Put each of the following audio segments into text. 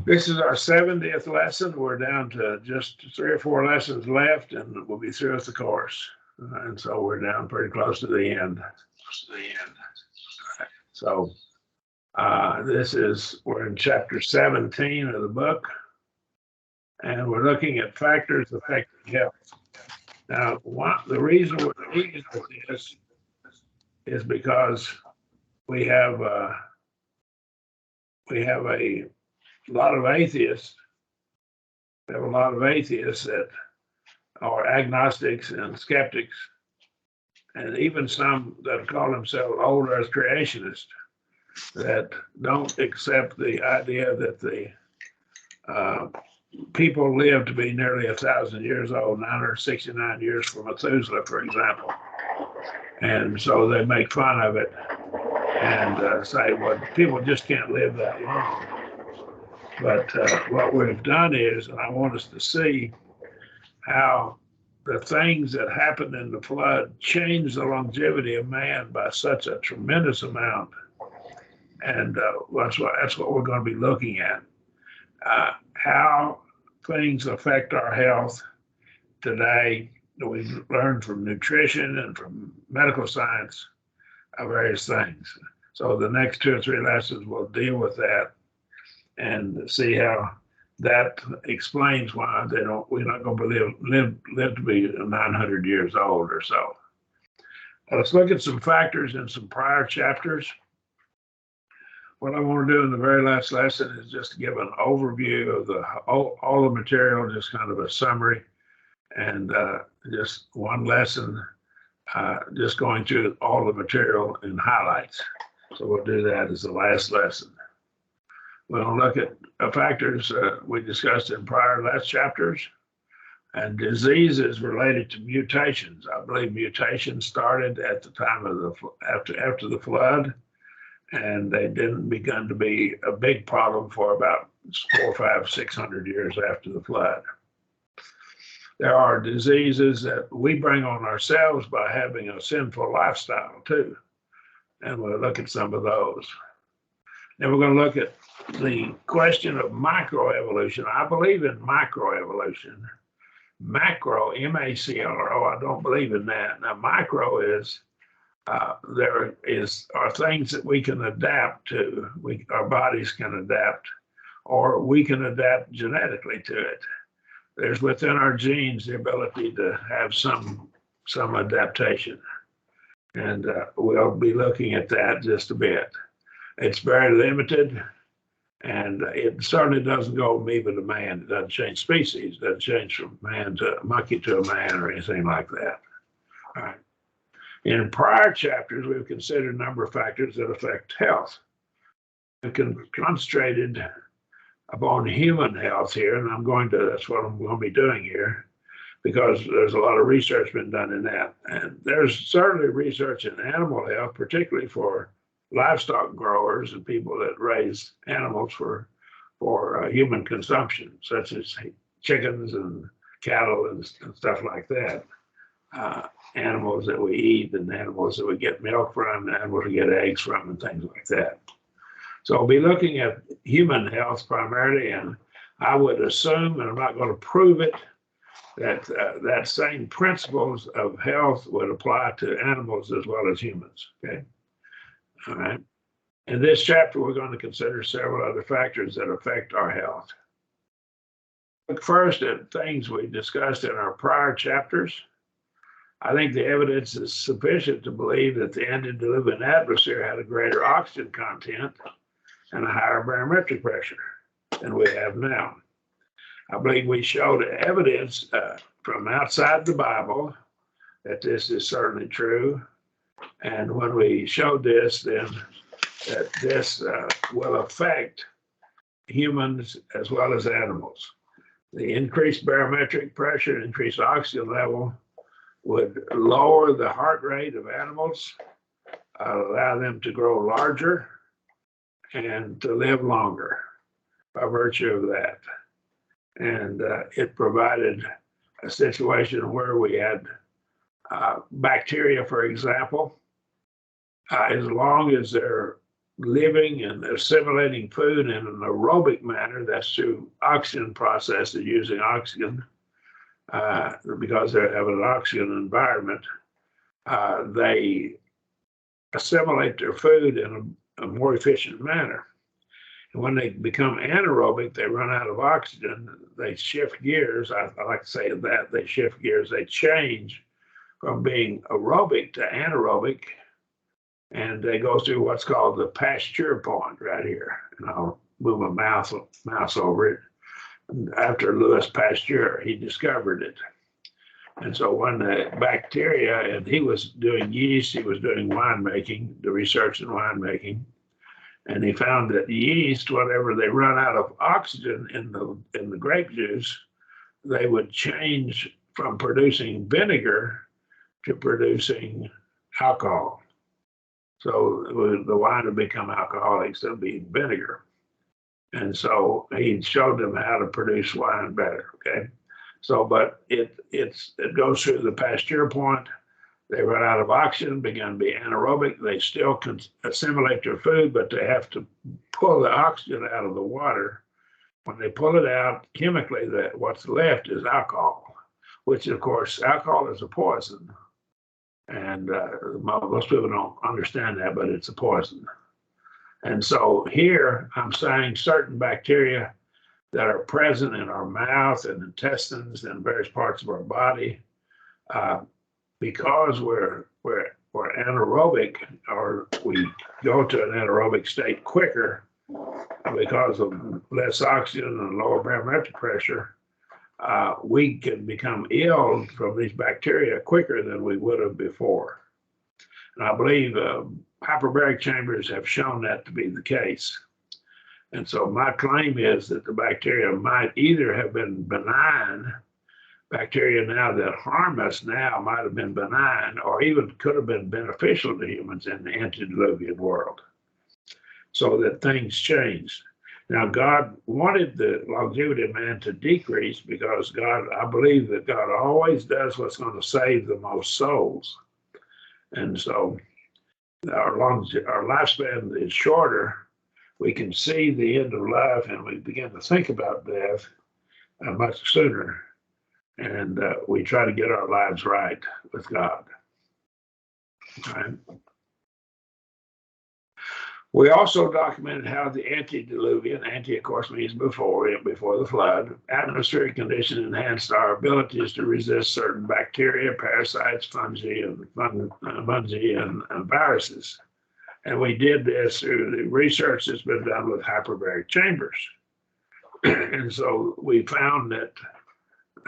This is our 70th lesson. We're down to just 3 or 4 lessons left, and we'll be through with the course. And so we're down pretty close to the end. So we're in chapter 17 of the book, and we're looking at factors affecting health. Now, the reason we're dealing with this is because we have a lot of atheists. We have a lot of atheists that are agnostics and skeptics, and even some that call themselves old earth creationists that don't accept the idea that the people lived to be nearly 1,000 years old, 969 years for Methuselah, for example. And so they make fun of it and say, well, people just can't live that long. But what we've done is, and I want us to see how the things that happened in the flood changed the longevity of man by such a tremendous amount. And that's what we're going to be looking at. How things affect our health today that we've learned from nutrition and from medical science of various things. So the next 2 or 3 lessons will deal with that and see how that explains why we're not going to live to be 900 years old or so. Let's look at some factors in some prior chapters. What I want to do in the very last lesson is just to give an overview of all the material, just kind of a summary, and just one lesson, just going through all the material in highlights. So we'll do that as the last lesson. We'll look at factors we discussed in prior last chapters, and diseases related to mutations. I believe mutations started at the time of after the flood, and they didn't begin to be a big problem for about 400, 500, 600 years after the flood. There are diseases that we bring on ourselves by having a sinful lifestyle too, and we'll look at some of those. Then we're going to look at the question of microevolution. I believe in microevolution. Macro, M-A-C-R-O, I don't believe in that. Now, micro is are things that we can adapt to. Our bodies can adapt, or we can adapt genetically to it. There's within our genes the ability to have some adaptation, and we'll be looking at that just a bit. It's very limited, and it certainly doesn't go from amoeba to man. It doesn't change species. It doesn't change from man to monkey to a man or anything like that. All right. In prior chapters, we've considered a number of factors that affect health. We've concentrated upon human health here, and that's what I'm going to be doing here, because there's a lot of research been done in that. And there's certainly research in animal health, particularly for livestock growers and people that raise animals for human consumption, such as chickens and cattle and stuff like that. Animals that we eat and animals that we get milk from, and animals we get eggs from, and things like that. So we'll be looking at human health primarily, and I would assume, and I'm not going to prove it, that same principles of health would apply to animals as well as humans. Okay. All right. In this chapter, we're going to consider several other factors that affect our health. Look first at things we discussed in our prior chapters. I think the evidence is sufficient to believe that the antediluvian atmosphere had a greater oxygen content and a higher barometric pressure than we have now. I believe we showed evidence from outside the Bible that this is certainly true. And when we showed this, then that this will affect humans as well as animals. The increased barometric pressure, increased oxygen level would lower the heart rate of animals, allow them to grow larger and to live longer by virtue of that. And it provided a situation where we had bacteria, for example, as long as they're living and assimilating food in an aerobic manner. That's through oxygen processes using oxygen because they have an oxygen environment. They assimilate their food in a more efficient manner. And when they become anaerobic, they run out of oxygen. They shift gears. I like to say that they shift gears. They change from being aerobic to anaerobic, and they go through what's called the pasture point right here. And I'll move my mouse over it. And after Louis Pasteur, he discovered it. And so when the bacteria, and he was doing yeast, he was doing winemaking, the research in winemaking, and he found that yeast, whenever they run out of oxygen in the grape juice, they would change from producing vinegar to producing alcohol. So the wine would become alcoholic instead of being vinegar. And so he showed them how to produce wine better, okay? So, but it goes through the pasture point. They run out of oxygen, begin to be anaerobic. They still can assimilate their food, but they have to pull the oxygen out of the water. When they pull it out, chemically, what's left is alcohol, which, of course, alcohol is a poison. And most people don't understand that, but it's a poison. And so here I'm saying certain bacteria that are present in our mouth and intestines and various parts of our body, because we're anaerobic, or we go to an anaerobic state quicker because of less oxygen and lower barometric pressure, we can become ill from these bacteria quicker than we would have before. And I believe hyperbaric chambers have shown that to be the case. And so my claim is that the bacteria might either have been benign, bacteria now that harm us now might have been benign, or even could have been beneficial to humans in the antediluvian world, so that things changed. Now, God wanted the longevity of man to decrease because I believe that God always does what's going to save the most souls. And so our lifespan is shorter. We can see the end of life and we begin to think about death much sooner. And we try to get our lives right with God. All right. We also documented how the antediluvian, of course means before the flood, atmospheric conditions enhanced our abilities to resist certain bacteria, parasites, fungi, and viruses. And we did this through the research that's been done with hyperbaric chambers. And so we found that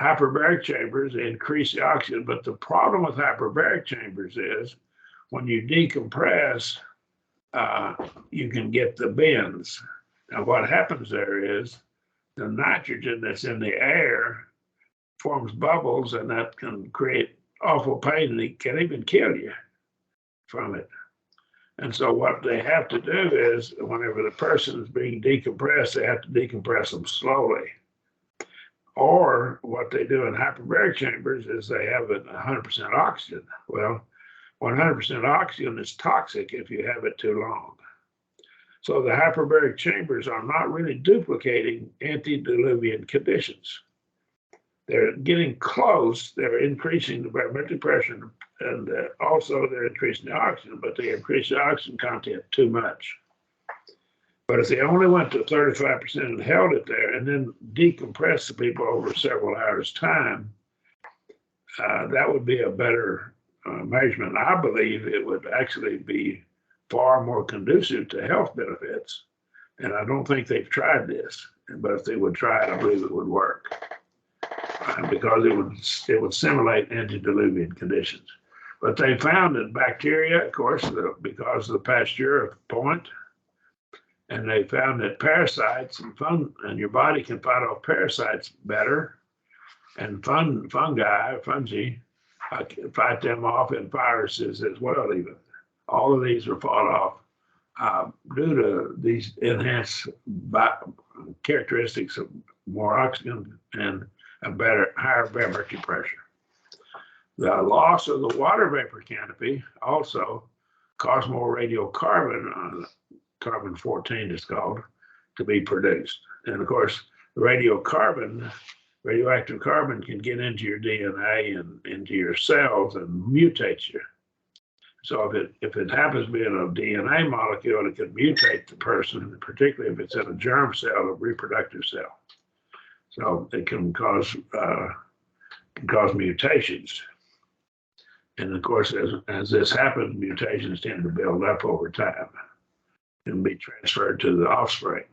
hyperbaric chambers increase the oxygen, but the problem with hyperbaric chambers is when you decompress, you can get the bends. Now, what happens there is the nitrogen that's in the air forms bubbles, and that can create awful pain, and it can even kill you from it. And so what they have to do is, whenever the person is being decompressed, they have to decompress them slowly. Or what they do in hyperbaric chambers is they have 100% oxygen. Well, 100% oxygen is toxic if you have it too long. So the hyperbaric chambers are not really duplicating antediluvian conditions. They're getting close. They're increasing the barometric pressure, and also they're increasing the oxygen, but they increase the oxygen content too much. But if they only went to 35% and held it there and then decompressed the people over several hours' time, that would be a better measurement. I believe it would actually be far more conducive to health benefits. And I don't think they've tried this, but if they would try it, I believe it would work. Because it would simulate antediluvian conditions. But they found that bacteria, of course, because of the Pasteur point, and they found that parasites and your body can fight off parasites better, and fungi fight them off, and viruses as well even. All of these are fought off due to these enhanced characteristics of more oxygen and a higher barometric pressure. The loss of the water vapor canopy also caused more radiocarbon carbon-14 is called, to be produced. And of course, radioactive carbon can get into your DNA and into your cells and mutate you. So if it happens to be in a DNA molecule, it can mutate the person, particularly if it's in a germ cell, a reproductive cell. So it can cause mutations. And of course, as this happens, mutations tend to build up over time and be transferred to the offspring.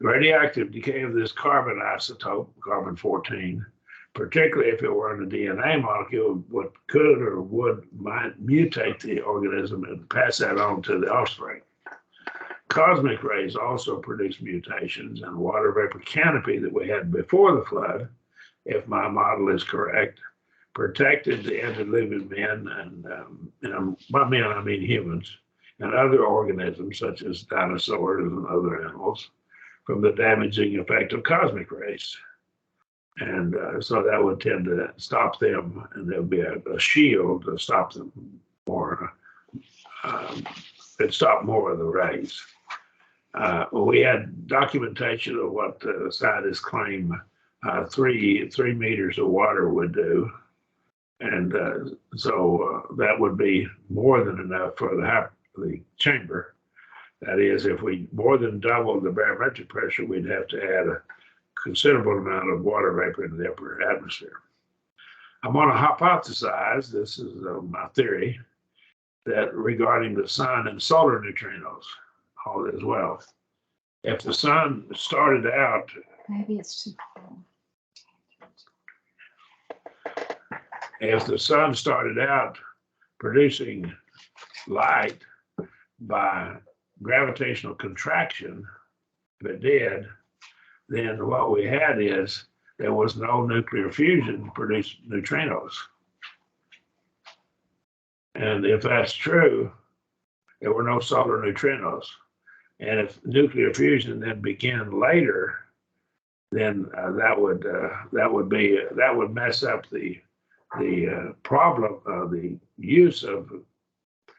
The radioactive decay of this carbon isotope, carbon-14, particularly if it were in a DNA molecule, might mutate the organism and pass that on to the offspring. Cosmic rays also produce mutations, and the water vapor canopy that we had before the flood, if my model is correct, protected the antediluvian men, and by men I mean humans, and other organisms such as dinosaurs and other animals from the damaging effect of cosmic rays. And so that would tend to stop them, and there would be a shield to stop them more, it'd stop more of the rays. We had documentation of what scientists claim 3 meters of water would do. And so that would be more than enough for the chamber. That is, if we more than doubled the barometric pressure, we'd have to add a considerable amount of water vapor into the upper atmosphere. I'm going to hypothesize, this is my theory, that regarding the sun and solar neutrinos, all as well. If the sun started out, maybe it's too cold. If the sun started out producing light by gravitational contraction, if it did, then what we had is there was no nuclear fusion to produce neutrinos. And if that's true, there were no solar neutrinos. And if nuclear fusion then began later, then that would mess up the problem of the use of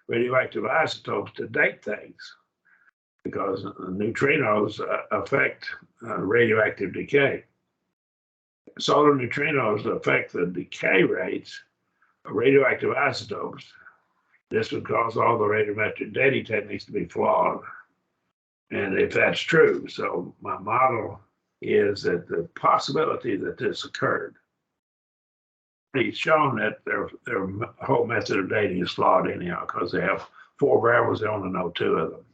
radioactive isotopes to date things, because neutrinos affect radioactive decay. Solar neutrinos affect the decay rates of radioactive isotopes. This would cause all the radiometric dating techniques to be flawed. And if that's true, so my model is that the possibility that this occurred. He's shown that their whole method of dating is flawed anyhow, because they have 4 variables, they only know 2 of them.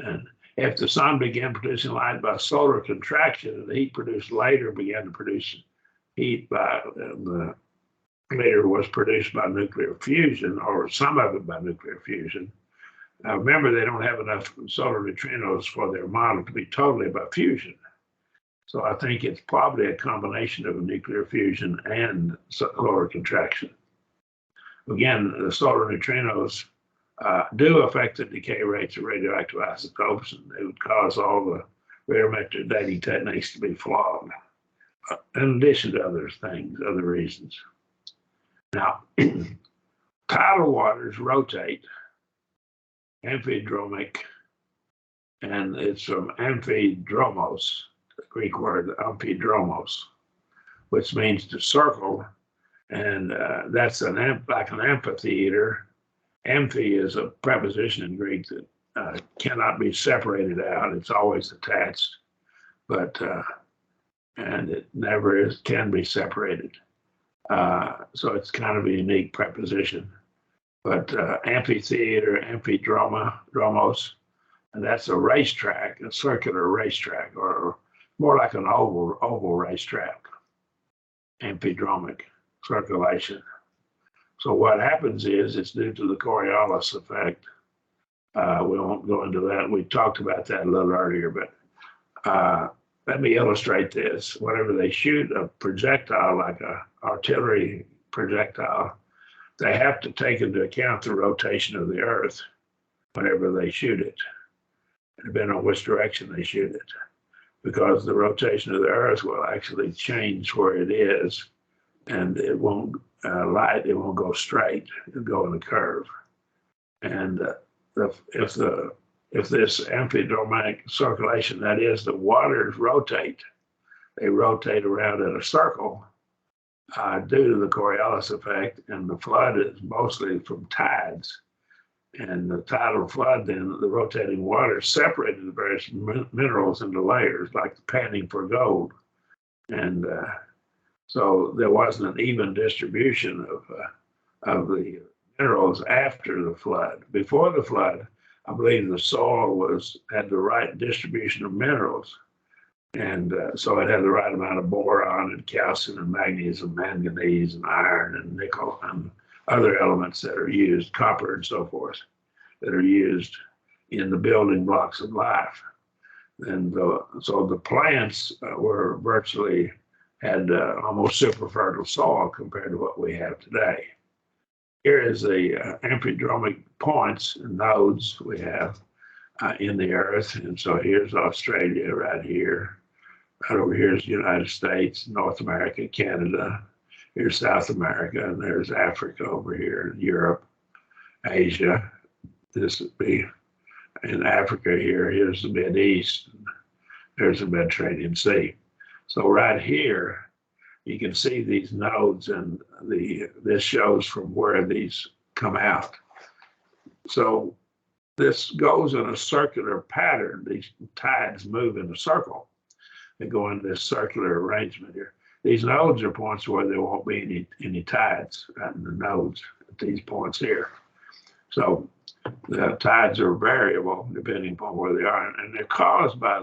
And if the sun began producing light by solar contraction, and the heat produced later began to produce heat by the later was produced by nuclear fusion, or some of it by nuclear fusion. Now remember, they don't have enough solar neutrinos for their model to be totally about fusion. So I think it's probably a combination of a nuclear fusion and solar contraction. Again, the solar neutrinos do affect the decay rates of radioactive isotopes, and they would cause all the radiometric dating techniques to be flawed, in addition to other things, other reasons. Now, tidal waters rotate, amphidromic, and it's from amphidromos, the Greek word amphidromos, which means to circle, and that's like an amphitheater. Amphi is a preposition in Greek that cannot be separated out. It's always attached, but and it never can be separated. So it's kind of a unique preposition. But amphitheater, amphidromos, and that's a racetrack, a circular racetrack, or more like an oval racetrack. Amphidromic circulation. So what happens is it's due to the Coriolis effect. We won't go into that. We talked about that a little earlier, but let me illustrate this. Whenever they shoot a projectile, like an artillery projectile, they have to take into account the rotation of the Earth whenever they shoot it, depending on which direction they shoot it, because the rotation of the Earth will actually change where it is, and it won't it won't go straight, it'll go in a curve. And if if this amphidromic circulation, that is, the waters rotate, they rotate around in a circle due to the Coriolis effect, and the flood is mostly from tides. And the tidal flood, then the rotating water separated the various minerals into layers, like the panning for gold. And so there wasn't an even distribution of the minerals after the flood. Before the flood, I believe the soil had the right distribution of minerals. And so it had the right amount of boron and calcium and magnesium, manganese and iron and nickel and other elements that are used, copper and so forth, that are used in the building blocks of life. And so the plants were virtually had almost super fertile soil compared to what we have today. Here is the amphidromic points and nodes we have in the earth. And so here's Australia right here. Right over here is the United States, North America, Canada. Here's South America, and there's Africa over here, Europe, Asia. This would be in Africa here. Here's the Mid East. There's the Mediterranean Sea. So right here, you can see these nodes, and this shows from where these come out. So this goes in a circular pattern. These tides move in a circle. They go in this circular arrangement here. These nodes are points where there won't be any tides right in the nodes at these points here. So the tides are variable depending upon where they are, and they're caused by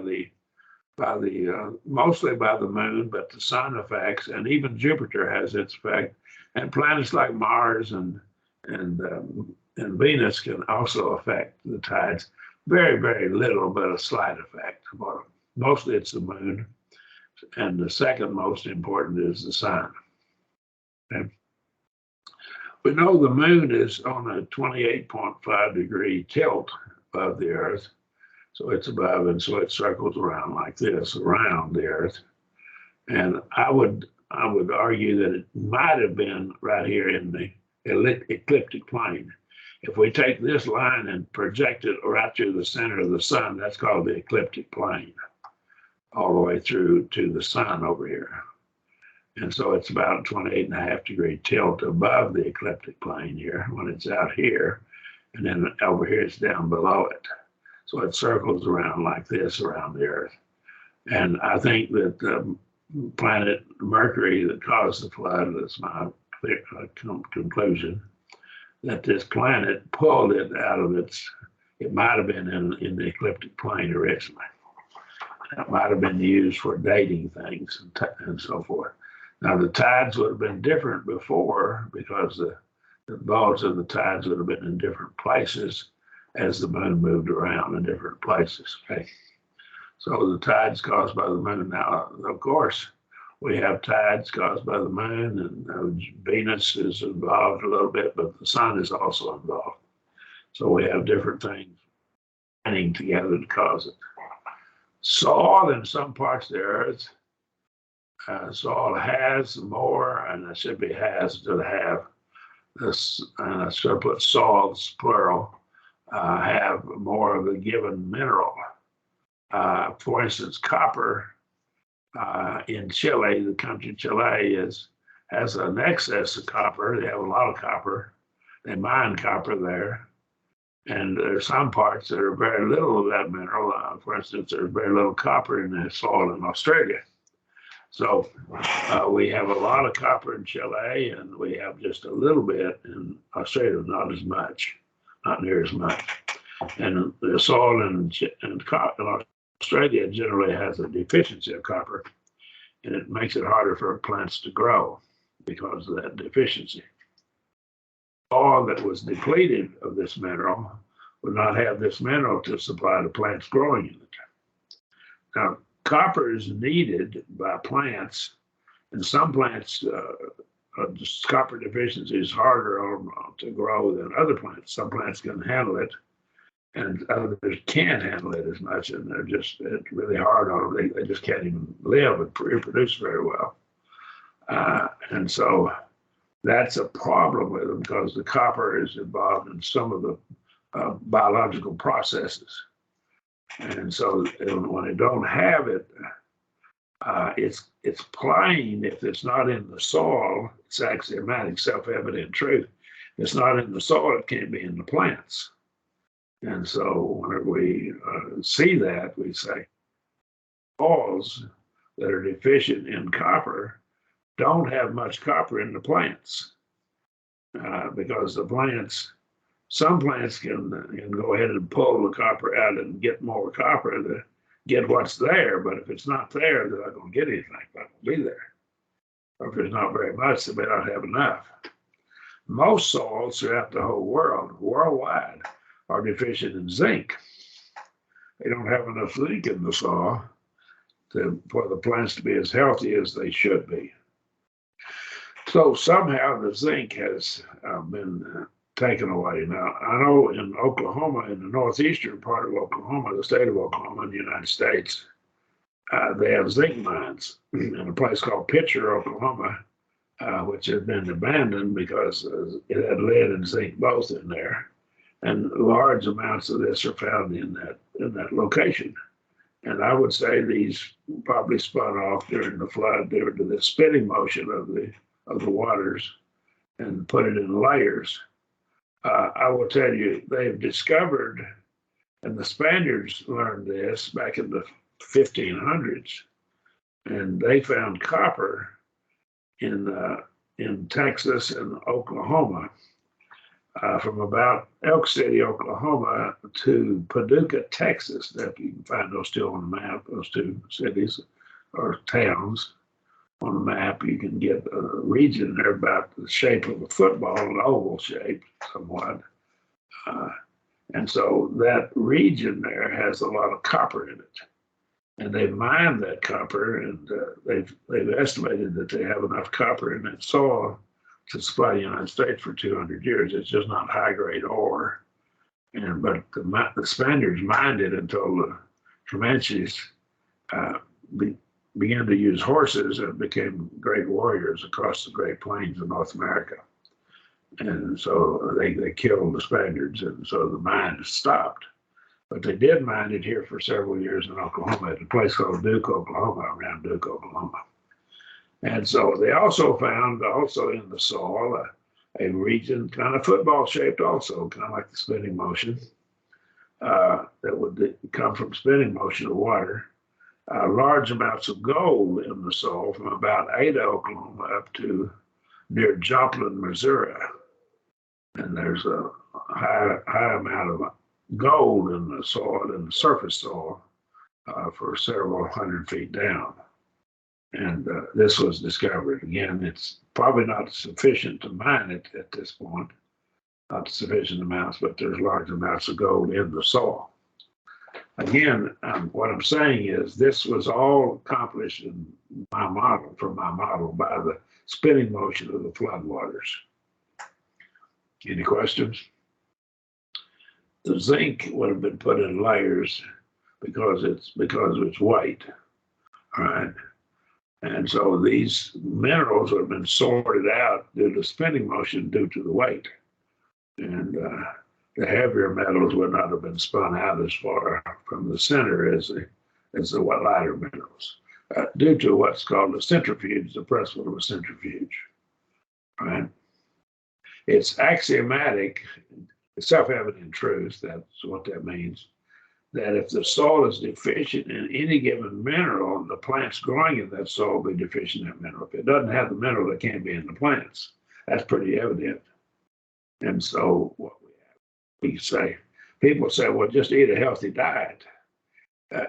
mostly by the moon, but the sun affects, and even Jupiter has its effect, and planets like Mars and Venus can also affect the tides. Very, very little, but a slight effect. Mostly it's the moon, and the second most important is the sun. Okay. We know the moon is on a 28.5 degree tilt above the Earth. So it's above, and so it circles around like this around the Earth. And I would argue that it might have been right here in the ecliptic plane. If we take this line and project it right through the center of the sun, that's called the ecliptic plane, all the way through to the sun over here. And so it's about a 28.5 degree tilt above the ecliptic plane here when it's out here. And then over here it's down below it. So it circles around like this around the Earth. And I think that the planet Mercury that caused the flood, that's my conclusion, that this planet pulled it out of it might have been in the ecliptic plane originally. It might have been used for dating things and so forth. Now the tides would have been different before because the bulge of the tides would have been in different places as the moon moved around in different places. Okay, so the tides caused by the moon. Now, of course, we have tides caused by the moon, and Venus is involved a little bit, but the sun is also involved. So we have different things hanging together to cause it. Soil in some parts of the Earth, soil has more, and it should be has to have this, and I should put soils plural, have more of a given mineral. For instance, copper in Chile, the country Chile has an excess of copper. They have a lot of copper. They mine copper there. And there's some parts that are very little of that mineral. For instance, there's very little copper in the soil in Australia. So we have a lot of copper in Chile, and we have just a little bit in Australia, not as much, not near as much. And the soil in Australia generally has a deficiency of copper, and it makes it harder for plants to grow because of that deficiency. Soil that was depleted of this mineral would not have this mineral to supply the plants growing in it. Now, copper is needed by plants, and some plants, copper deficiency is harder to grow than other plants. Some plants can handle it, and others can't handle it as much, and it's really hard on them. They just can't even live and reproduce very well. And so that's a problem with them because the copper is involved in some of the biological processes. And so when they don't have it, it's plain. If it's not in the soil, it's axiomatic, self-evident truth. If it's not in the soil, it can't be in the plants. And so whenever we see that, we say soils that are deficient in copper don't have much copper in the plants because the plants, some plants can go ahead and pull the copper out and get more copper to get what's there. But if it's not there, they're not going to get anything. It's not going to be there. Or if there's not very much, they may not have enough. Most soils throughout the whole world, worldwide, are deficient in zinc. They don't have enough zinc in the soil for the plants to be as healthy as they should be. So somehow the zinc has been taken away. Now, I know in Oklahoma, in the northeastern part of Oklahoma, the state of Oklahoma in the United States, they have zinc mines in a place called Pitcher, Oklahoma, which had been abandoned because it had lead and zinc both in there. And large amounts of this are found in that location. And I would say these probably spun off during the flood due to the spinning motion of the waters and put it in layers. I will tell you, they've discovered, and the Spaniards learned this back in the 1500s, and they found copper in Texas and Oklahoma, from about Elk City, Oklahoma, to Paducah, Texas. If you can find those still on the map, those two cities or towns on the map, you can get a region there about the shape of a football, an oval shape somewhat. And so that region there has a lot of copper in it. And they've mined that copper, and they've estimated that they have enough copper in that soil to supply the United States for 200 years. It's just not high-grade ore. But the Spaniards mined it until the Comanches began to use horses and became great warriors across the Great Plains of North America. And so they killed the Spaniards, and so the mine stopped. But they did mine it here for several years in Oklahoma at a place called Duke, Oklahoma, around Duke, Oklahoma. And so they also found in the soil a region kind of football shaped also, kind of like the spinning motion that would come from spinning motion of water. Large amounts of gold in the soil from about Ada, Oklahoma, up to near Joplin, Missouri. And there's a high amount of gold in the soil, in the surface soil, for several hundred feet down. And this was discovered. Again, it's probably not sufficient to mine it at this point, not sufficient amounts, but there's large amounts of gold in the soil. Again, what I'm saying is this was all accomplished in my model, by the spinning motion of the floodwaters. Any questions? The zinc would have been put in layers because it's weight. All right. And so these minerals have been sorted out due to spinning motion due to the weight. And the heavier metals would not have been spun out as far from the center as the lighter minerals, due to what's called a centrifuge, the principle of a centrifuge. Right? It's axiomatic, self-evident truth, that's what that means, that if the soil is deficient in any given mineral, the plants growing in that soil will be deficient in that mineral. If it doesn't have the mineral, it can't be in the plants. That's pretty evident. And so what we say, people say, well, just eat a healthy diet.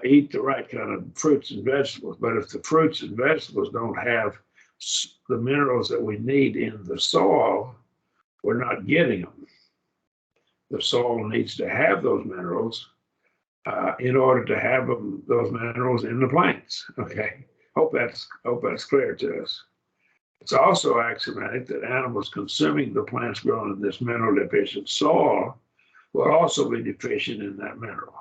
Eat the right kind of fruits and vegetables. But if the fruits and vegetables don't have the minerals that we need in the soil, we're not getting them. The soil needs to have those minerals in order to have those minerals in the plants. Okay, hope that's clear to us. It's also axiomatic that animals consuming the plants grown in this mineral deficient soil will also be deficient in that mineral.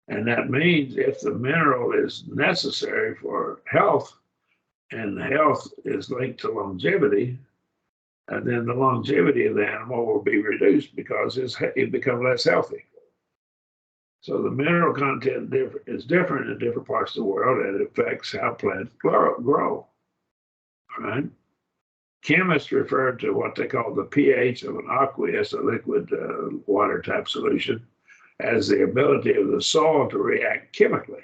And that means if the mineral is necessary for health, and health is linked to longevity, and then the longevity of the animal will be reduced because it becomes less healthy. So the mineral content is different in different parts of the world, and it affects how plants grow. All right. Chemists refer to what they call the pH of an aqueous, a liquid water type solution, as the ability of the soil to react chemically,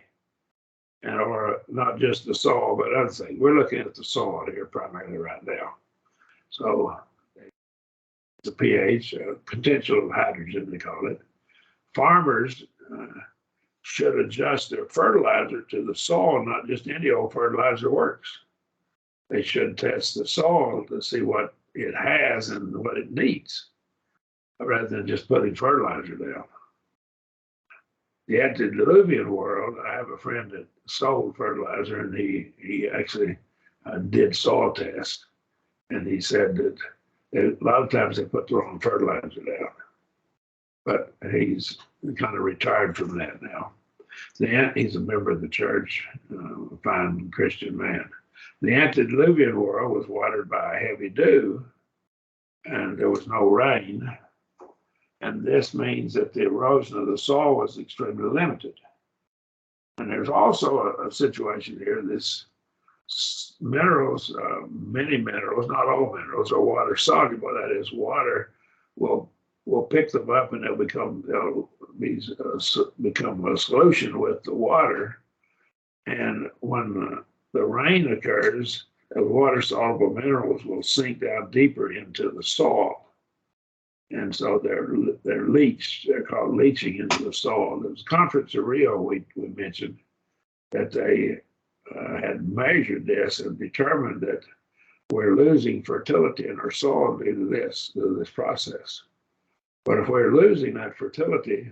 and or not just the soil, but other things. We're looking at the soil here primarily right now. So the pH, potential of hydrogen, they call it. Farmers should adjust their fertilizer to the soil, not just any old fertilizer works. They should test the soil to see what it has and what it needs, rather than just putting fertilizer down. The antediluvian world, I have a friend that sold fertilizer, and he actually did soil tests, and he said that a lot of times they put the wrong fertilizer down. But he's kind of retired from that now. He's a member of the church, a fine Christian man. The antediluvian world was watered by a heavy dew, and there was no rain. And this means that the erosion of the soil was extremely limited. And there's also a situation here, this minerals, many minerals, not all minerals, are water soluble. That is, water will pick them up, and they'll become a solution with the water. And when the rain occurs, the water soluble minerals will sink down deeper into the soil. And so they're leached. They're called leaching into the soil. There was a conference in Rio we mentioned that they had measured this and determined that we're losing fertility in our soil due to this process. But if we're losing that fertility,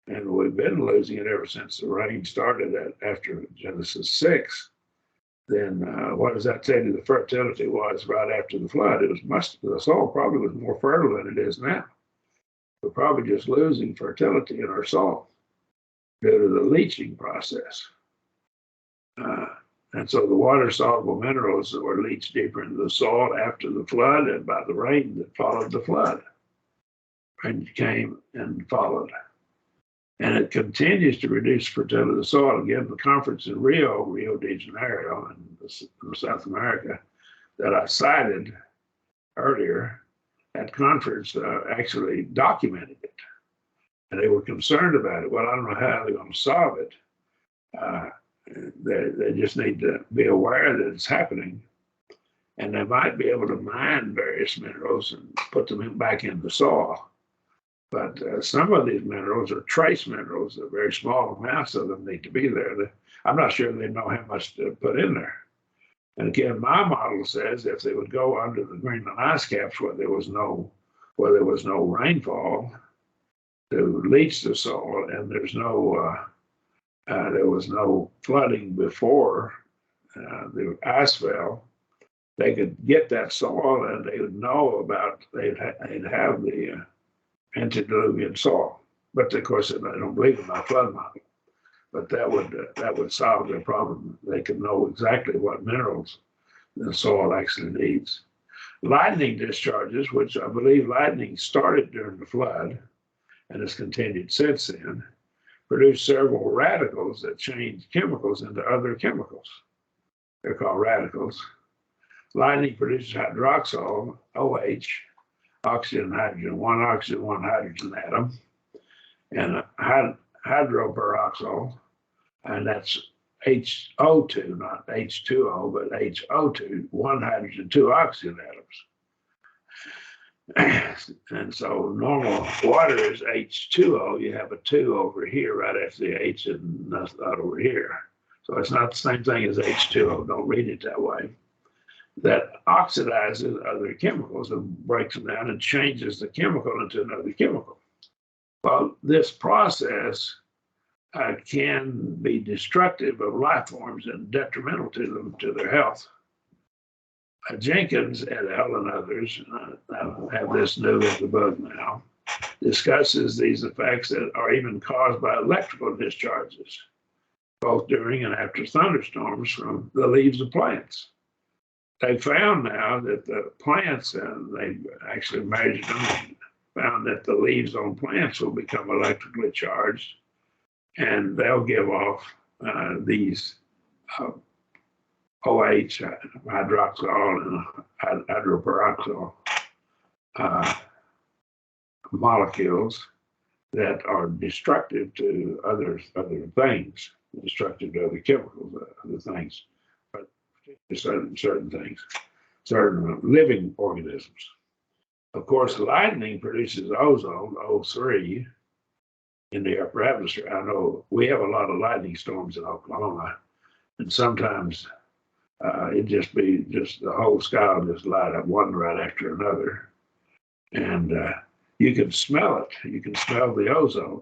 and we've been losing it ever since the rain started after Genesis 6, then what does that tell you the fertility was right after the flood? The soil probably was more fertile than it is now. We're probably just losing fertility in our soil due to the leaching process. And so the water-soluble minerals were leached deeper into the soil after the flood and by the rain that followed the flood. Rain came and followed. And it continues to reduce fertility of the soil. Again, the conference in Rio de Janeiro in South America that I cited earlier, that conference actually documented it. And they were concerned about it. Well, I don't know how they're going to solve it. They just need to be aware that it's happening. And they might be able to mine various minerals and put them back in the soil. But some of these minerals are trace minerals. A very small amounts of them need to be there. I'm not sure they know how much to put in there. And again, my model says if they would go under the Greenland ice caps where there was no rainfall to leach the soil, and there was no flooding before the ice fell, they could get that soil, and they would know about they'd have the antediluvian soil. But of course, I don't believe in my flood model. But that would solve their problem. They could know exactly what minerals the soil actually needs. Lightning discharges, which I believe lightning started during the flood and has continued since then, produce several radicals that change chemicals into other chemicals. They're called radicals. Lightning produces hydroxyl, OH, oxygen and hydrogen, one oxygen, one hydrogen atom, and hydroperoxyl, and that's HO2, not H2O, but HO2, one hydrogen, two oxygen atoms. And so normal water is H2O. You have a 2 over here right after the H and not over here. So it's not the same thing as H2O. Don't read it that way. That oxidizes other chemicals and breaks them down and changes the chemical into another chemical. Well, this process can be destructive of life forms and detrimental to them, to their health. Jenkins et al. And others, have this new in the book now, discusses these effects that are even caused by electrical discharges, both during and after thunderstorms from the leaves of plants. They found now that the plants, and they actually measured them and found that the leaves on plants will become electrically charged and they'll give off these OH, hydroxyl and hydroperoxyl molecules that are destructive to other things, destructive to other chemicals, other things, but certain things, certain living organisms. Of course, lightning produces ozone, O3, in the upper atmosphere. I know we have a lot of lightning storms in Oklahoma, and sometimes it just the whole sky will just light up one right after another, and you can smell it. You can smell the ozone,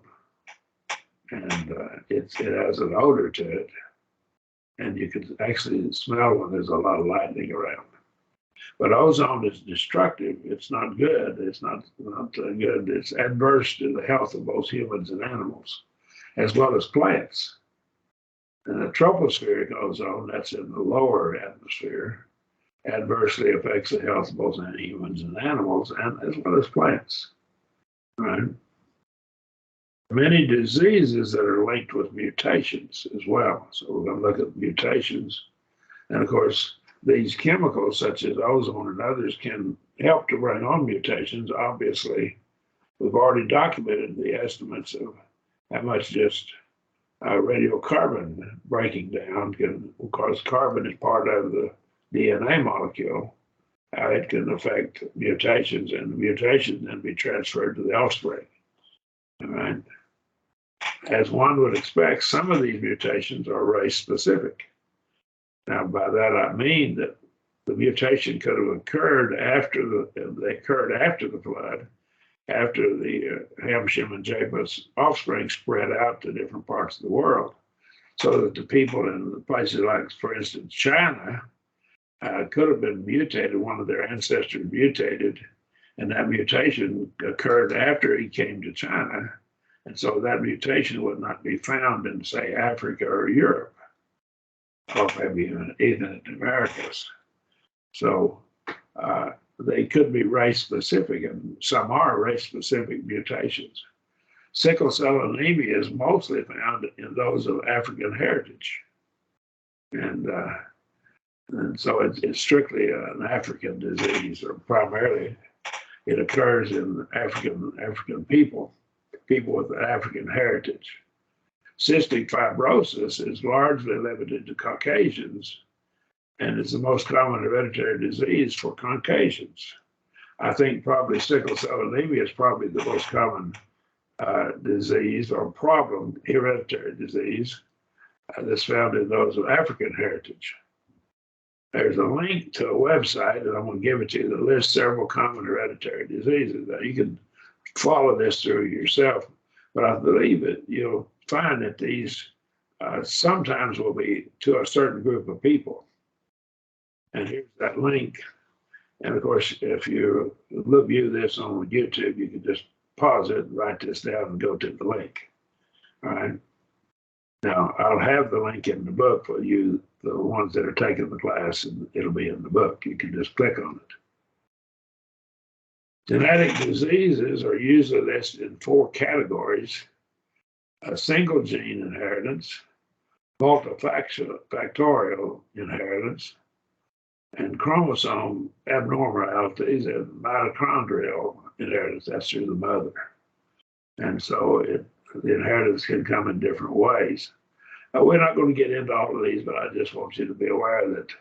and it has an odor to it, and you can actually smell when there's a lot of lightning around. But ozone is destructive. It's not good. It's not good. It's adverse to the health of both humans and animals, as well as plants. And the tropospheric ozone, that's in the lower atmosphere, adversely affects the health of both humans and animals, and as well as plants. Right? Many diseases that are linked with mutations as well. So we're going to look at mutations. And of course, these chemicals, such as ozone and others, can help to bring on mutations. Obviously, we've already documented the estimates of how much just radiocarbon breaking down can, of course, carbon is part of the DNA molecule, how it can affect mutations, and the mutations then be transferred to the offspring. All right. As one would expect, some of these mutations are race specific. Now, by that I mean that the mutation could have occurred after the flood, after the Ham, Shem, and Japheth's offspring spread out to different parts of the world, so that the people in places like, for instance, China, could have been mutated. One of their ancestors mutated, and that mutation occurred after he came to China, and so that mutation would not be found in, say, Africa or Europe, or maybe even the Americas. So they could be race-specific, and some are race-specific mutations. Sickle cell anemia is mostly found in those of African heritage. And so it's strictly an African disease, or primarily it occurs in African people with African heritage. Cystic fibrosis is largely limited to Caucasians, and it's the most common hereditary disease for Caucasians. I think probably sickle cell anemia is probably the most common disease or problem, hereditary disease, that's found in those of African heritage. There's a link to a website, and I'm going to give it to you, that lists several common hereditary diseases. Now, you can follow this through yourself, but I believe that you'll find that these sometimes will be to a certain group of people. And here's that link. And of course, if you view this on YouTube, you can just pause it, write this down, and go to the link. All right. Now, I'll have the link in the book for you, the ones that are taking the class, and it'll be in the book. You can just click on it. Genetic diseases are usually listed in 4 categories: a single gene inheritance, multifactorial inheritance, and chromosome abnormalities, and mitochondrial inheritance. That's through the mother. And so the inheritance can come in different ways. We're not going to get into all of these, but I just want you to be aware that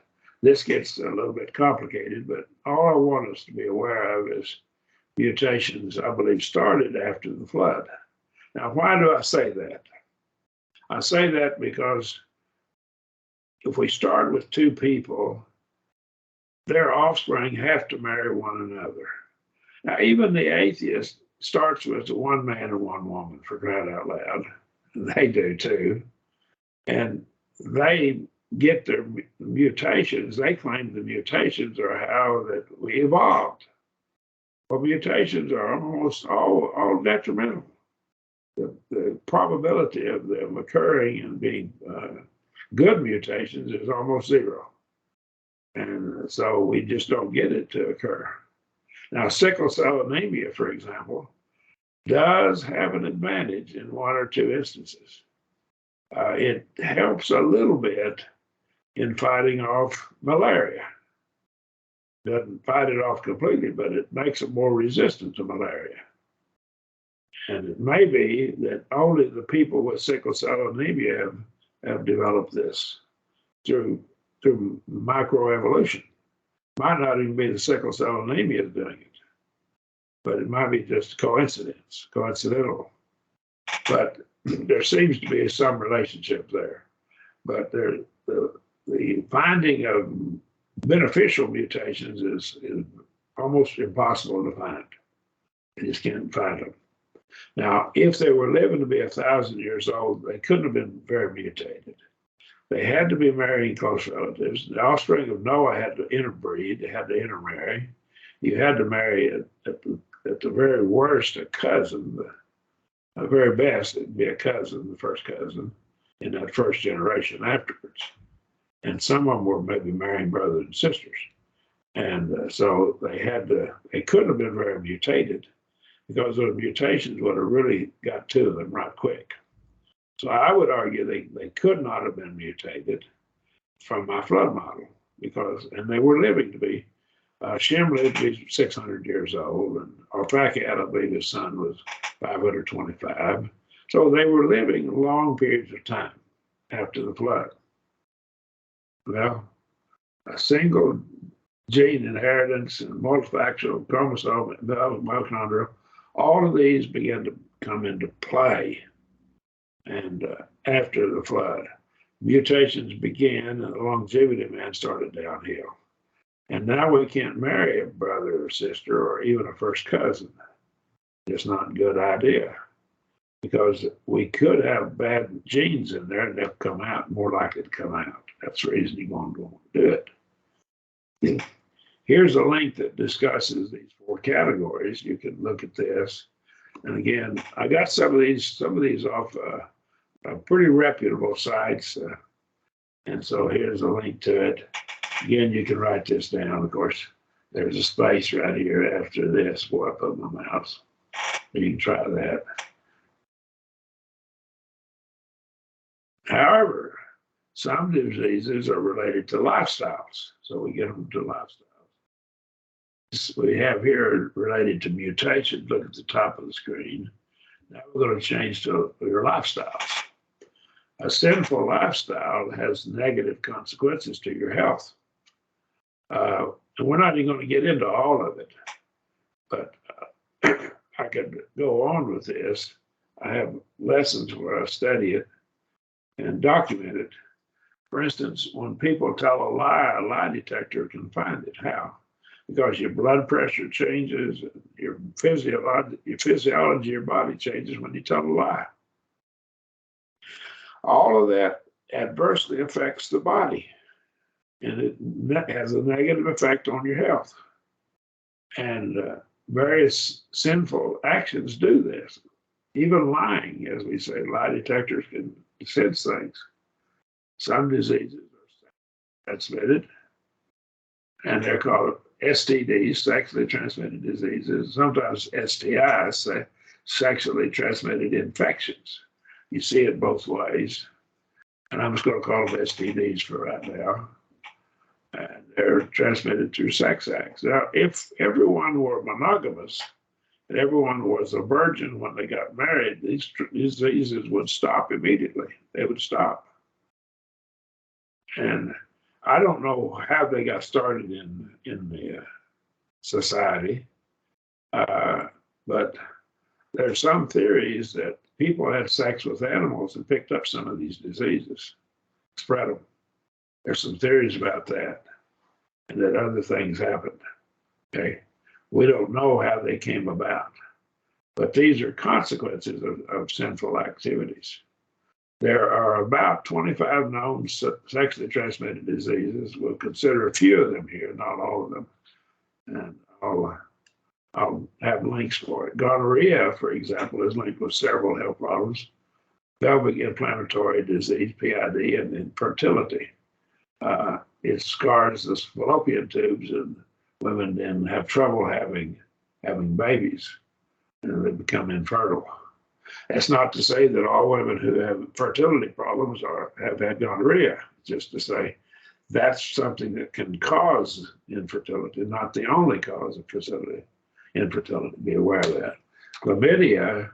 this gets a little bit complicated, but all I want us to be aware of is mutations, I believe, started after the flood. Now, why do I say that? I say that because if we start with 2 people, their offspring have to marry one another. Now, even the atheist starts with 1 man and 1 woman, for crying out loud. They do too. And they get their mutations. They claim the mutations are how that we evolved. Well, mutations are almost all detrimental. The probability of them occurring and being good mutations is almost 0. And so we just don't get it to occur. Now, sickle cell anemia, for example, does have an advantage in 1 or 2 instances. It helps a little bit in fighting off malaria. Doesn't fight it off completely, but it makes it more resistant to malaria. And it may be that only the people with sickle cell anemia have developed this through microevolution. Might not even be the sickle cell anemia doing it, but it might be just coincidental. But there seems to be some relationship there. But the finding of beneficial mutations is almost impossible to find. You just can't find them. Now, if they were living to be 1,000 years old, they couldn't have been very mutated. They had to be marrying close relatives. The offspring of Noah had to interbreed. They had to intermarry. You had to marry, at the very worst, a cousin. The very best, it'd be a cousin, the first cousin, in that first generation afterwards. And some of them were maybe marrying brothers and sisters. And so they couldn't have been very mutated, because those mutations would have really got to them right quick. So I would argue they could not have been mutated from my flood model, and they were living to be, Shem lived to be 600 years old, and Arphaxad, I believe his son, was 525. So they were living long periods of time after the flood. Well, a single gene inheritance and multifactorial chromosome mitochondria, all of these began to come into play. And after the flood, mutations began and the longevity of man started downhill. And now we can't marry a brother or sister or even a first cousin. It's not a good idea, because we could have bad genes in there and they'll come out, more likely to come out. That's the reason you want to do it. Here's a link that discusses these 4 categories. You can look at this. And again, I got some of these off pretty reputable sites. And so here's a link to it. Again, you can write this down. Of course, there's a space right here after this before I put my mouse. You can try that. However, some diseases are related to lifestyles. So we get them to lifestyles. We have here related to mutations. Look at the top of the screen. Now we're going to change to your lifestyles. A sinful lifestyle has negative consequences to your health. And we're not even going to get into all of it, but I could go on with this. I have lessons where I study it and document it. For instance, when people tell a lie detector can find it. How? Because your blood pressure changes, your physiology of your body changes when you tell a lie. All of that adversely affects the body, and it has a negative effect on your health. And various sinful actions do this. Even lying, as we say, lie detectors can sense things. Some diseases are transmitted, and they're called STDs, sexually transmitted diseases. Sometimes STIs, sexually transmitted infections. You see it both ways. And I'm just going to call them STDs for right now. And they're transmitted through sex acts. Now, if everyone were monogamous and everyone was a virgin when they got married, these diseases would stop immediately. They would stop. And I don't know how they got started in the society, but there's some theories that people had sex with animals and picked up some of these diseases, spread them. There's some theories about that, and that other things happened. Okay, we don't know how they came about, but these are consequences of sinful activities. There are about 25 known sexually transmitted diseases. We'll consider a few of them here, not all of them, and I'll have links for it. Gonorrhea, for example, is linked with several health problems: pelvic inflammatory disease, PID, and infertility. It scars the fallopian tubes, and women then have trouble having babies, and they become infertile. That's not to say that all women who have fertility problems have had gonorrhea, just to say that's something that can cause infertility, not the only cause of infertility. Be aware of that. Chlamydia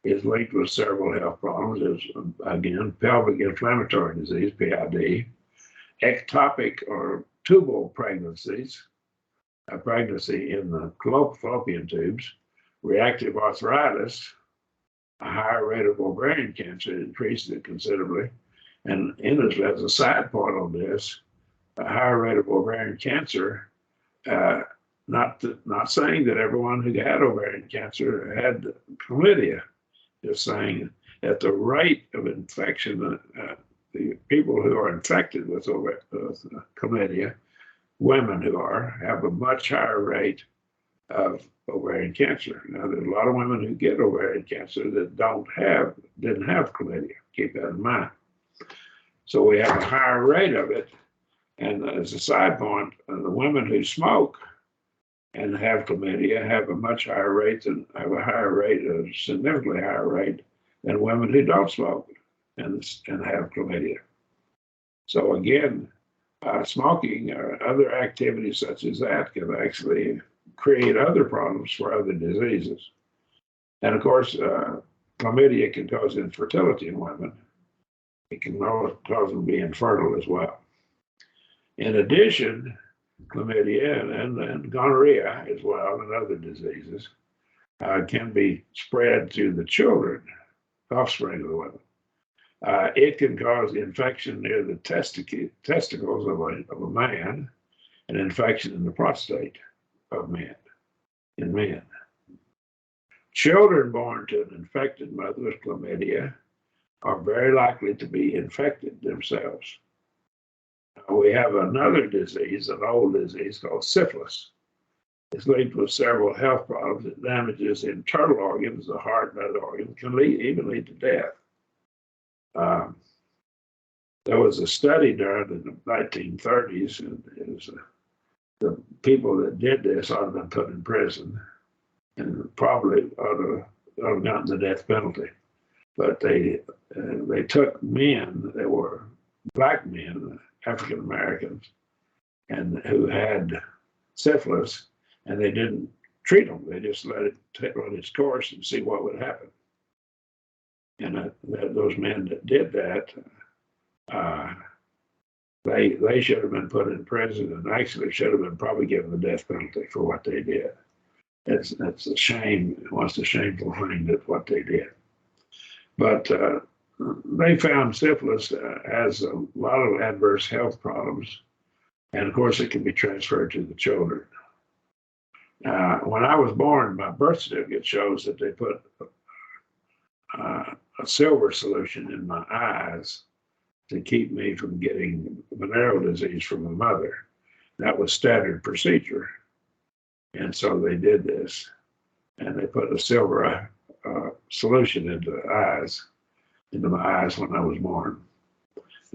is linked with several health problems. There's, again, pelvic inflammatory disease, PID, ectopic or tubal pregnancies, a pregnancy in the fallopian tubes, reactive arthritis, a higher rate of ovarian cancer, increases it considerably. And as a side point on this, a higher rate of ovarian cancer, not saying that everyone who had ovarian cancer had chlamydia, just saying that the rate of infection, the people who are infected with chlamydia, women who have a much higher rate of ovarian cancer. Now, there's a lot of women who get ovarian cancer that didn't have chlamydia. Keep that in mind. So we have a higher rate of it. And as a side point, the women who smoke and have chlamydia have a much higher rate a significantly higher rate than women who don't smoke and have chlamydia. So again, smoking or other activities such as that can actually create other problems for other diseases. And of course, chlamydia can cause infertility in women. It can cause them to be infertile as well. In addition, chlamydia and gonorrhea as well, and other diseases, can be spread to the children, offspring of the women. It can cause infection near the testicles of a man, and infection in the prostate of men, in men. Children born to an infected mother with chlamydia are very likely to be infected themselves. We have another disease, an old disease called syphilis. It's linked with several health problems. It damages internal organs, the heart and other organs, can even lead to death. There was a study done in the 1930s, and it was, the people that did this ought to have been put in prison and probably ought to have gotten the death penalty. But they took men that were black men, African Americans, and who had syphilis, and they didn't treat them. They just let it run its course and see what would happen. And those men that did that, they should have been put in prison, and actually should have been probably given the death penalty for what they did. That's a shame. It's a shameful thing that what they did. But they found syphilis has a lot of adverse health problems, and of course it can be transferred to the children. When I was born, my birth certificate shows that they put a silver solution in my eyes to keep me from getting venereal disease from my mother. That was standard procedure. And so they did this, and they put a silver solution into my eyes when I was born.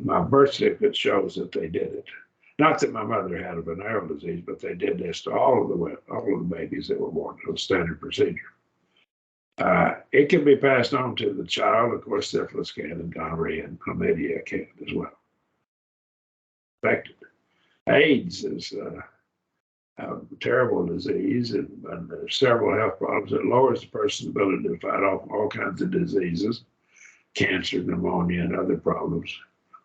My birth certificate shows that they did it. Not that my mother had a venereal disease, but they did this to all of the babies that were born. It was standard procedure. It can be passed on to the child. Of course, syphilis can, and gonorrhea and chlamydia can as well. Infected. AIDS is a terrible disease, and there's several health problems. It lowers the person's ability to fight off all kinds of diseases, cancer, pneumonia, and other problems.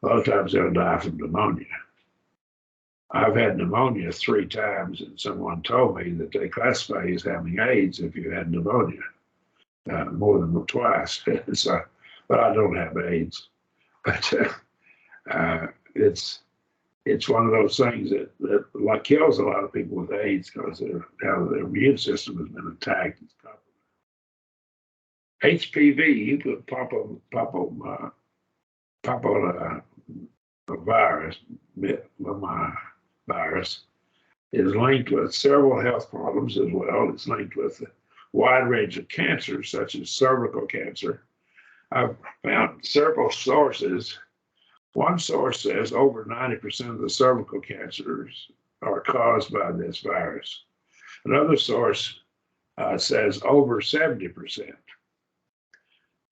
A lot of times they'll die from pneumonia. I've had pneumonia 3 times, and someone told me that they classify you as having AIDS if you had pneumonia. More than twice. So, but I don't have AIDS. But it's one of those things that kills a lot of people with AIDS because their immune system has been attacked. HPV, you could papillomavirus, virus, is linked with several health problems as well. It's linked with a wide range of cancers, such as cervical cancer. I've found several sources. One source says over 90% of the cervical cancers are caused by this virus. Another source says over 70%.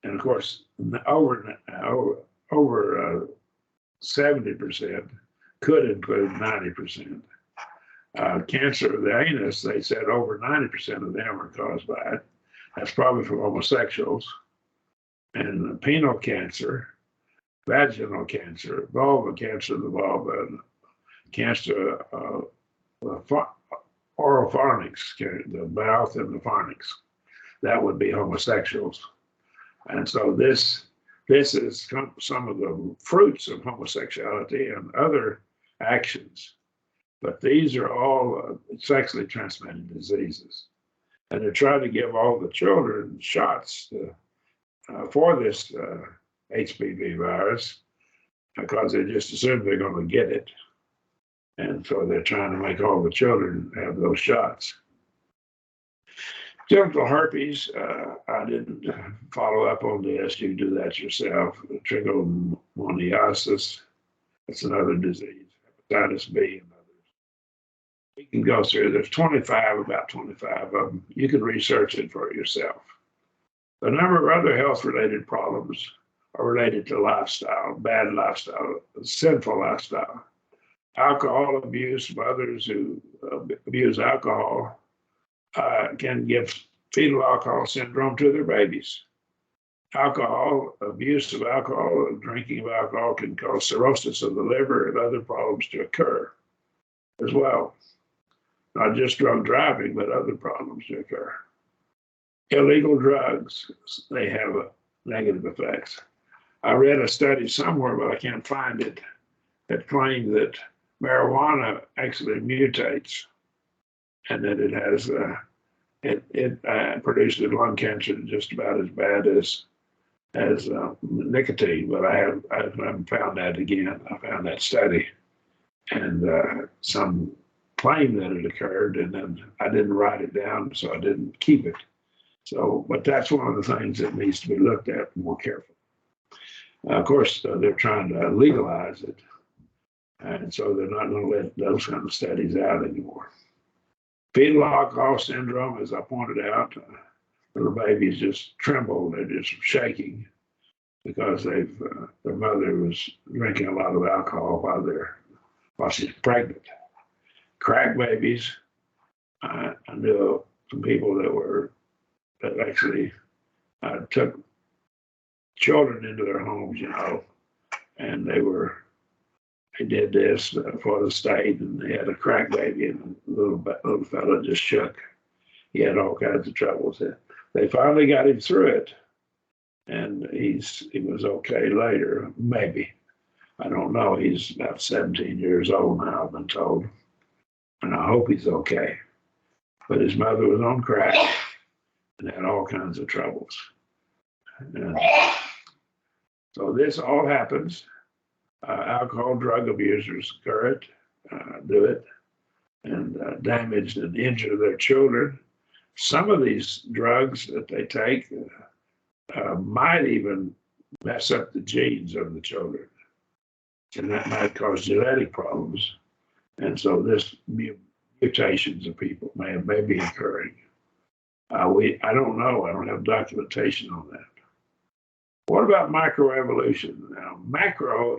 And of course, over 70% could include 90%. Cancer of the anus, they said over 90% of them are caused by it. That's probably from homosexuals. And penile cancer, vaginal cancer, vulva cancer of the vulva, and cancer of oropharynx, the mouth and the pharynx. That would be homosexuals. And so this is some of the fruits of homosexuality and other actions. But these are all sexually transmitted diseases. And they're trying to give all the children shots for this HPV virus because they just assume they're going to get it. And so they're trying to make all the children have those shots. Genital herpes, I didn't follow up on this. You do that yourself. Trichomoniasis, that's another disease. Hepatitis B and others. You can go through, there's about 25 of them. You can research it for yourself. A number of other health-related problems are related to lifestyle, bad lifestyle, sinful lifestyle. Alcohol abuse, mothers who abuse alcohol can give fetal alcohol syndrome to their babies. Alcohol, abuse of alcohol, drinking of alcohol can cause cirrhosis of the liver and other problems to occur as well. Not just drunk driving, but other problems to occur. Illegal drugs, they have negative effects. I read a study somewhere, but I can't find it, that claimed that marijuana actually mutates and that it has it produces lung cancer just about as bad as nicotine, but I haven't found that again. I found that study, and some claim that it occurred, and then I didn't write it down, so I didn't keep it. So, but that's one of the things that needs to be looked at more carefully. Of course, they're trying to legalize it, and so they're not going to let those kind of studies out anymore. Fetal alcohol syndrome, as I pointed out, little babies just tremble, they're just shaking because their mother was drinking a lot of alcohol while she's pregnant. Crack babies, I knew some people that actually took children into their homes, and they did this for the state, and they had a crack baby, and the little fella just shook. He had all kinds of troubles. They finally got him through it, and he was okay later, maybe. I don't know. He's about 17 years old now, I've been told, and I hope he's okay. But his mother was on crack and had all kinds of troubles. And so this all happens. Alcohol, drug abusers do it, and damage and injure their children. Some of these drugs that they take might even mess up the genes of the children, and that might cause genetic problems. And so this mutations of people may be occurring. I don't know. I don't have documentation on that. What about microevolution? Now, macro,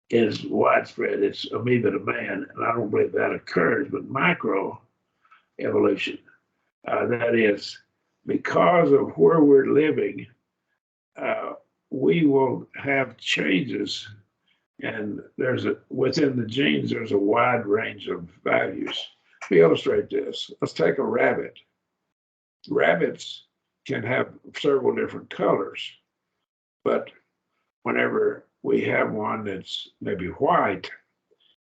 is widespread. It's amoeba to man, and I don't believe that occurs, but microevolution, that is, because of where we're living, we will have changes, and within the genes, there's a wide range of values. Let me illustrate this. Let's take a rabbit. Rabbits can have several different colors, but whenever we have one that's maybe white,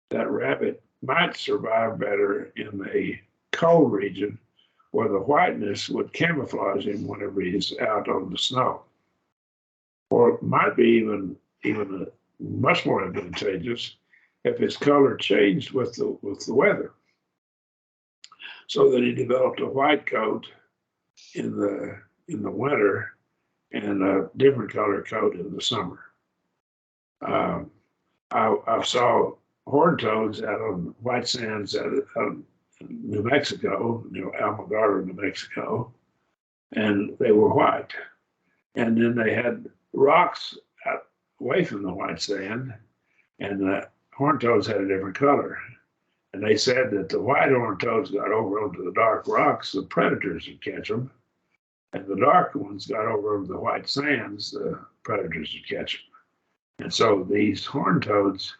that rabbit might survive better in a cold region where the whiteness would camouflage him whenever he's out on the snow. Or it might be even much more advantageous if his color changed with the weather, so that he developed a white coat in the winter and a different color coat in the summer. I saw horned toads out on white sands out of New Mexico, Almaguer, New Mexico, and they were white. And then they had rocks out away from the white sand, and the horned toads had a different color. And they said that the white horned toads got over onto the dark rocks, the predators would catch them, and the dark ones got over onto the white sands, the predators would catch them. And so these horned toads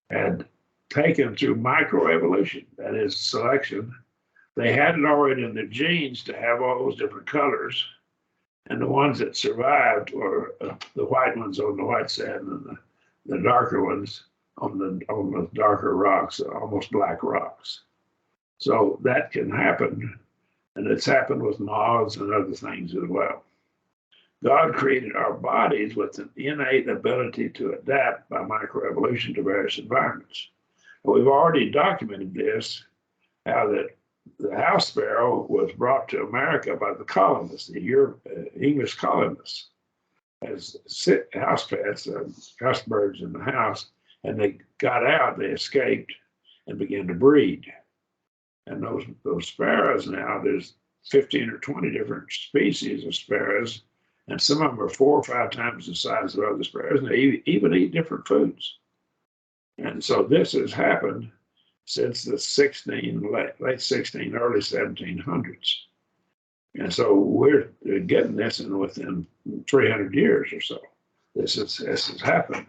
had taken through microevolution, that is selection. They had it already in their genes to have all those different colors. And the ones that survived were the white ones on the white sand and the darker ones on the darker rocks, almost black rocks. So that can happen, and it's happened with moths and other things as well. God created our bodies with an innate ability to adapt by microevolution to various environments. And we've already documented this, how that the house sparrow was brought to America by the colonists, the English colonists, as house pets, house birds in the house, and they got out, they escaped, and began to breed. And those sparrows now, there's 15 or 20 different species of sparrows, and some of them are 4 or 5 times the size of other sparrows, and they even eat different foods. And so this has happened since the late 16, early 1700s. And so we're getting this in within 300 years or so. This has happened.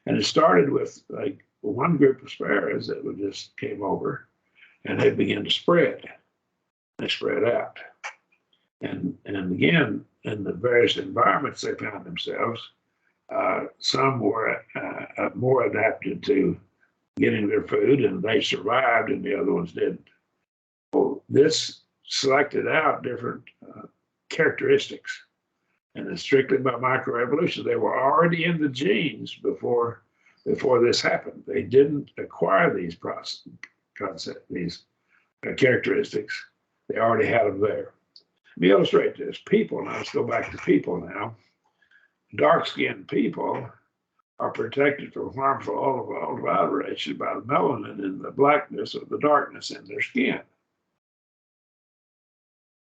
And it started with like one group of sparrows that just came over, and they began to spread. They spread out. And again, in the various environments they found themselves, some were more adapted to getting their food, and they survived, and the other ones didn't. Well, this selected out different characteristics, and it's strictly by microevolution. They were already in the genes before this happened. They didn't acquire these characteristics. They already had them there. Let me illustrate this. People, now let's go back to people now. Dark-skinned people are protected from harmful ultraviolet radiation by the melanin in the blackness or the darkness in their skin.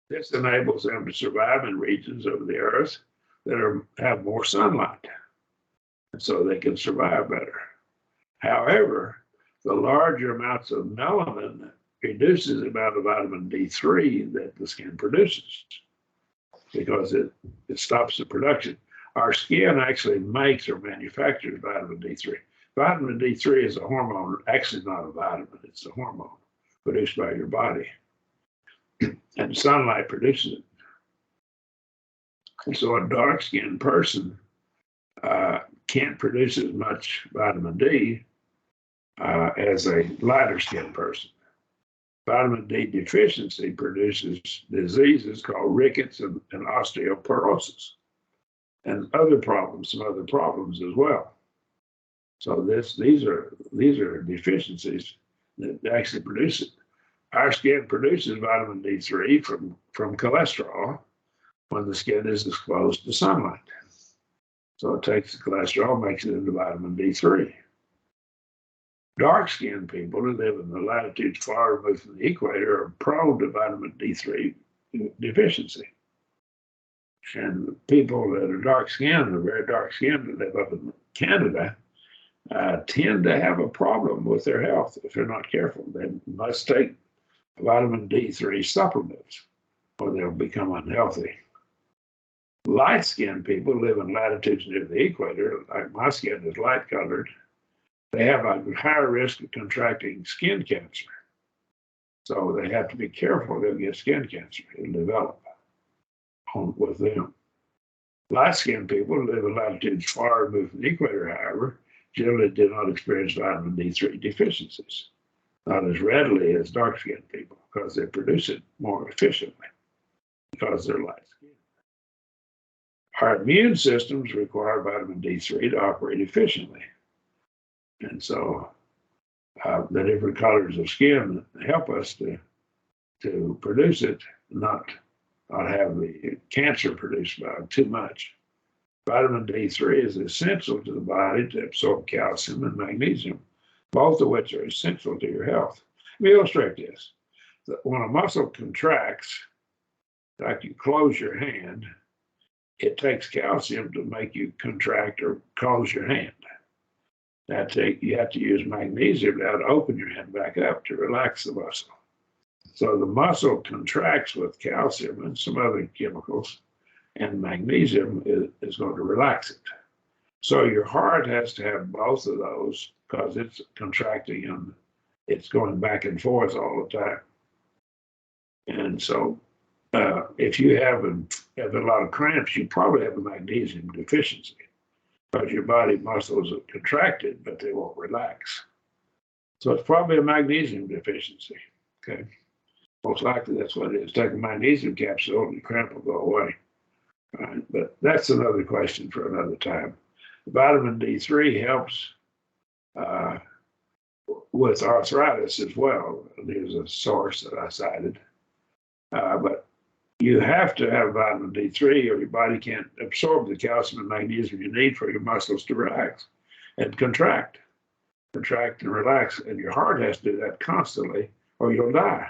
This enables them to survive in regions of the earth that have more sunlight, and so they can survive better. However, the larger amounts of melanin reduces the amount of vitamin D3 that the skin produces because it stops the production. Our skin actually makes or manufactures vitamin D3. Vitamin D3 is a hormone, actually not a vitamin, it's a hormone produced by your body. And sunlight produces it. And so a dark-skinned person can't produce as much vitamin D as a lighter-skinned person. Vitamin D deficiency produces diseases called rickets and osteoporosis, and some other problems as well. So these are deficiencies that actually produce it. Our skin produces vitamin D3 from cholesterol when the skin is exposed to sunlight. So it takes the cholesterol, makes it into vitamin D3. Dark-skinned people who live in the latitudes far removed from the equator are prone to vitamin D3 deficiency. And people that are dark-skinned, or very dark-skinned, that live up in Canada, tend to have a problem with their health if they're not careful. They must take vitamin D3 supplements or they'll become unhealthy. Light-skinned people who live in latitudes near the equator, like my skin is light-colored, they have a higher risk of contracting skin cancer. So they have to be careful they'll get skin cancer. It'll develop with them. Light-skinned people who live in latitudes far removed from the equator, however, generally do not experience vitamin D3 deficiencies, not as readily as dark-skinned people, because they produce it more efficiently because they're light-skinned. Our immune systems require vitamin D3 to operate efficiently. And so the different colors of skin help us to produce it, not have the cancer produced by too much. Vitamin D3 is essential to the body to absorb calcium and magnesium, both of which are essential to your health. Let me illustrate this. When a muscle contracts, like you close your hand, it takes calcium to make you contract or close your hand. You have to use magnesium now to open your hand back up to relax the muscle. So the muscle contracts with calcium and some other chemicals, and magnesium is going to relax it. So your heart has to have both of those because it's contracting and it's going back and forth all the time. And so if you have a lot of cramps, you probably have a magnesium deficiency because your body muscles are contracted, but they won't relax. So it's probably a magnesium deficiency. Okay. Most likely that's what it is. Take a magnesium capsule and the cramp will go away. All right. But that's another question for another time. Vitamin D3 helps with arthritis as well. There's a source that I cited. But you have to have vitamin D3 or your body can't absorb the calcium and magnesium you need for your muscles to relax and contract and relax. And your heart has to do that constantly or you'll die.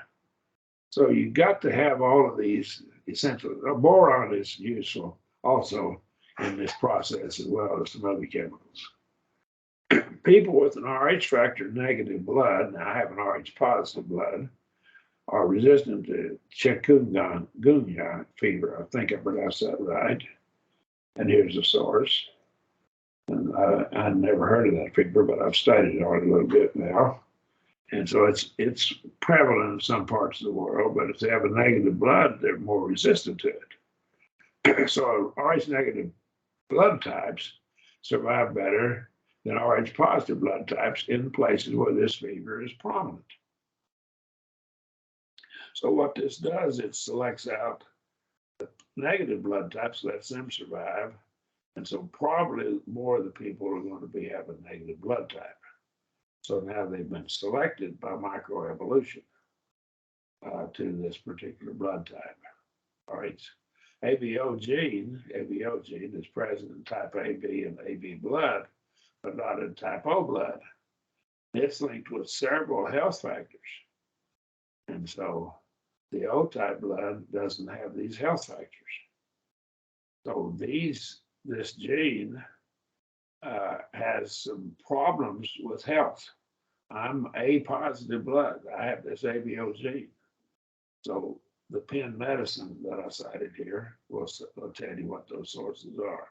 So you've got to have all of these essential. Boron is useful also in this process as well as some other chemicals. People with an RH factor negative blood, now I have an RH positive blood, are resistant to chikungunya fever. I think I pronounced that right. And here's the source. And I've never heard of that fever, but I've studied it a little bit now. And so it's prevalent in some parts of the world, but if they have a negative blood, they're more resistant to it. So RH negative blood types survive better than RH positive blood types in places where this fever is prominent. So what this does, it selects out the negative blood types, lets them survive. And so probably more of the people are going to be having negative blood type. So now they've been selected by microevolution to this particular blood type. All right. ABO gene is present in type AB and AB blood, but not in type O blood. It's linked with several health factors. And so the O type blood doesn't have these health factors. So this gene has some problems with health. I'm A positive blood. I have this ABO gene. So the Penn medicine that I cited here will tell you what those sources are.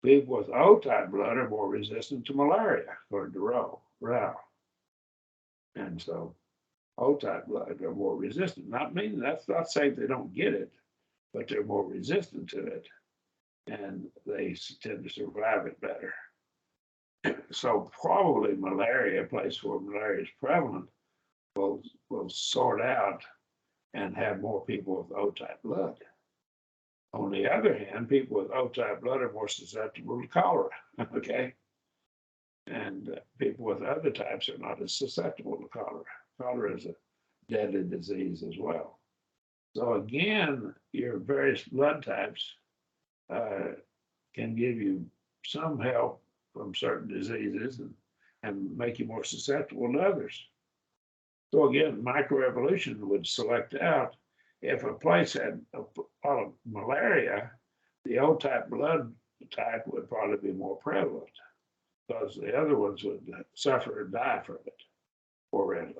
People with O type blood are more resistant to malaria, according to Rao. And so O type blood are more resistant. That's not saying they don't get it, but they're more resistant to it, and they tend to survive it better. So probably malaria, a place where malaria is prevalent, will sort out and have more people with O-type blood. On the other hand, people with O-type blood are more susceptible to cholera, okay? And people with other types are not as susceptible to cholera. Cholera is a deadly disease as well. So again, your various blood types can give you some help from certain diseases and make you more susceptible to others. So again, microevolution would select out if a place had a lot of malaria, the O-type blood type would probably be more prevalent because the other ones would suffer or die from it more readily.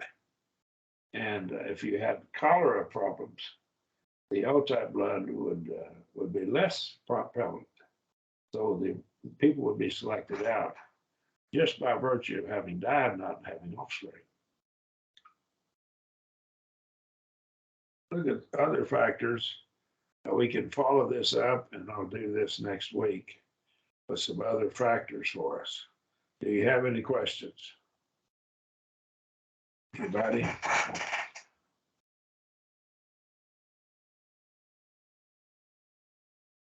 And if you had cholera problems, the O-type blood would be less prevalent. So the people would be selected out just by virtue of having died, not having offspring. Look at other factors. We can follow this up, and I'll do this next week with some other factors for us. Do you have any questions? Anybody?